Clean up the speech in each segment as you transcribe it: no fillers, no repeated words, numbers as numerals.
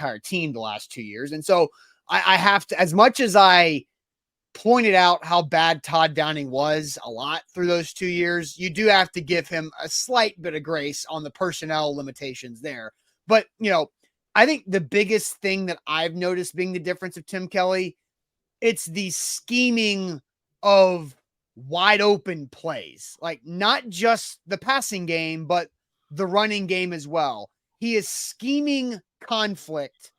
entire team the last 2 years. And so I have to, as much as I pointed out how bad Todd Downing was a lot through those 2 years, you do have to give him a slight bit of grace on the personnel limitations there. But, I think the biggest thing that I've noticed being the difference of Tim Kelly, it's the scheming of wide open plays, like not just the passing game, but the running game as well. He is scheming conflict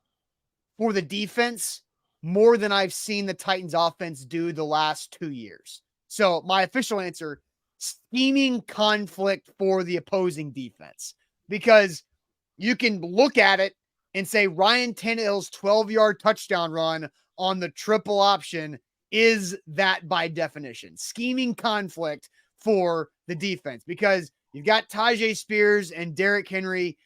for the defense more than I've seen the Titans offense do the last 2 years. So my official answer, scheming conflict for the opposing defense, because you can look at it and say Ryan Tannehill's 12-yard touchdown run on the triple option is that by definition, scheming conflict for the defense, because you've got Tyjae Spears and Derrick Henry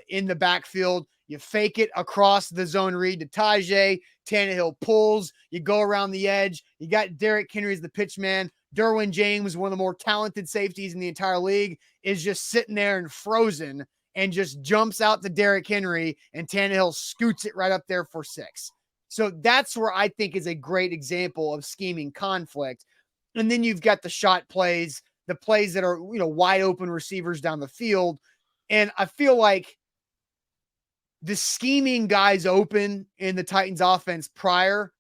in the backfield. You fake it across the zone read to Tyjae. Tannehill pulls. You go around the edge. You got Derrick Henry as the pitch man. Derwin James, one of the more talented safeties in the entire league, is just sitting there and frozen and just jumps out to Derrick Henry, and Tannehill scoots it right up there for 6. So that's where I think is a great example of scheming conflict. And then you've got the shot plays, the plays that are, wide open receivers down the field. And I feel like the scheming guys open in the Titans offense prior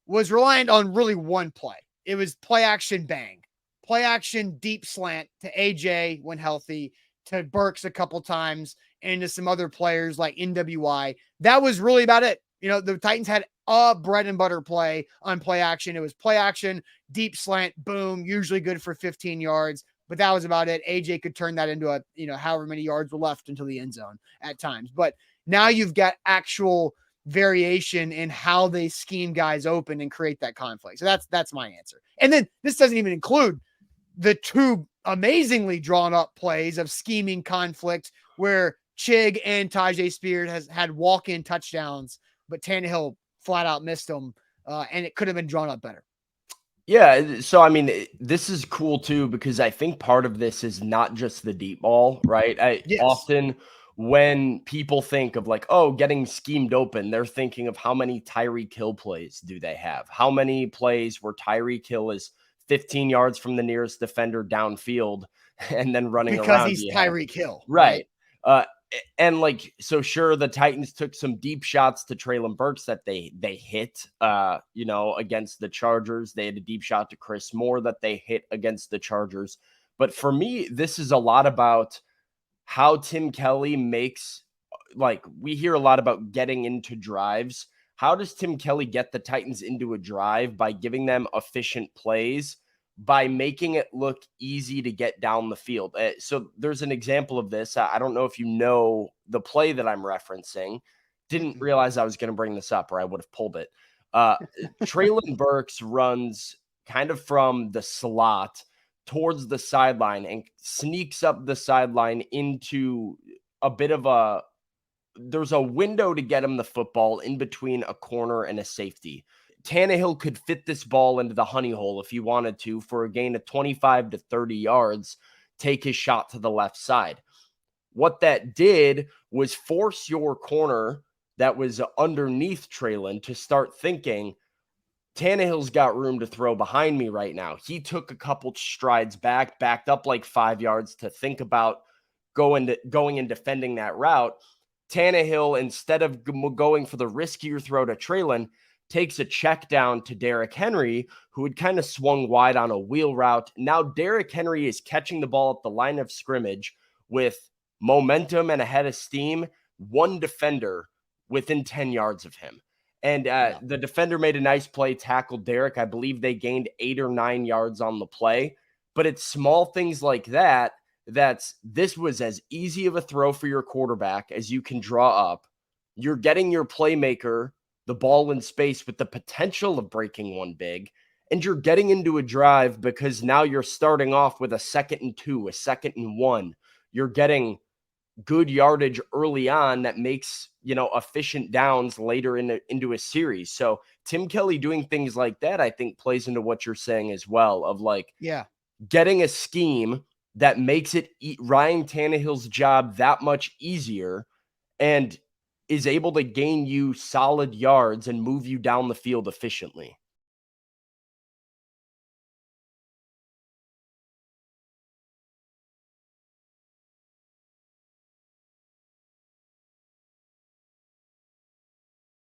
was reliant on really one play. It was play action bang, play action deep slant to AJ when healthy, to Burks a couple times, and to some other players like NWI. That was really about it. The Titans had a bread and butter play on play action. It was play action, deep slant, boom, usually good for 15 yards. But that was about it. AJ could turn that into however many yards were left until the end zone at times. But now you've got actual variation in how they scheme guys open and create that conflict. So that's my answer. And then this doesn't even include the 2 amazingly drawn up plays of scheming conflict where Chig and Tyjae Spears has had walk-in touchdowns, but Tannehill flat out missed them, and it could have been drawn up better. Yeah, so I mean, this is cool too, because I think part of this is not just the deep ball, right? Yes. Often when people think of like, oh, getting schemed open, they're thinking of how many Tyreek Hill plays do they have? How many plays where Tyreek Hill is 15 yards from the nearest defender downfield and then running because around? Because he's Tyreek Hill. Right. And so sure, the Titans took some deep shots to Treylon Burks that they hit, against the Chargers. They had a deep shot to Chris Moore that they hit against the Chargers. But for me, this is a lot about how Tim Kelly makes, we hear a lot about getting into drives. How does Tim Kelly get the Titans into a drive? By giving them efficient plays, by making it look easy to get down the field. So there's an example of this. I don't know if you know the play that I'm referencing. Didn't realize I was going to bring this up, or I would have pulled it. Treylon Burks runs kind of from the slot towards the sideline and sneaks up the sideline into a bit of there's a window to get him the football in between a corner and a safety. Tannehill could fit this ball into the honey hole if he wanted to for a gain of 25 to 30 yards, take his shot to the left side. What that did was force your corner that was underneath Treylon to start thinking, Tannehill's got room to throw behind me right now. He took a couple strides backed up like 5 yards to think about going and defending that route. Tannehill, instead of going for the riskier throw to Treylon, takes a check down to Derrick Henry, who had kind of swung wide on a wheel route. Now Derrick Henry is catching the ball at the line of scrimmage with momentum and a head of steam, one defender within 10 yards of him. And the defender made a nice play, tackled Derrick. I believe they gained 8 or 9 yards on the play. But it's small things like that. This was as easy of a throw for your quarterback as you can draw up. You're getting your playmaker the ball in space with the potential of breaking one big, and you're getting into a drive because now you're starting off with a 2nd and 2, a 2nd and 1. You're getting good yardage early on that makes, efficient downs later into a series. So Tim Kelly doing things like that, I think, plays into what you're saying as well, of getting a scheme that makes it Ryan Tannehill's job that much easier. And is able to gain you solid yards and move you down the field efficiently.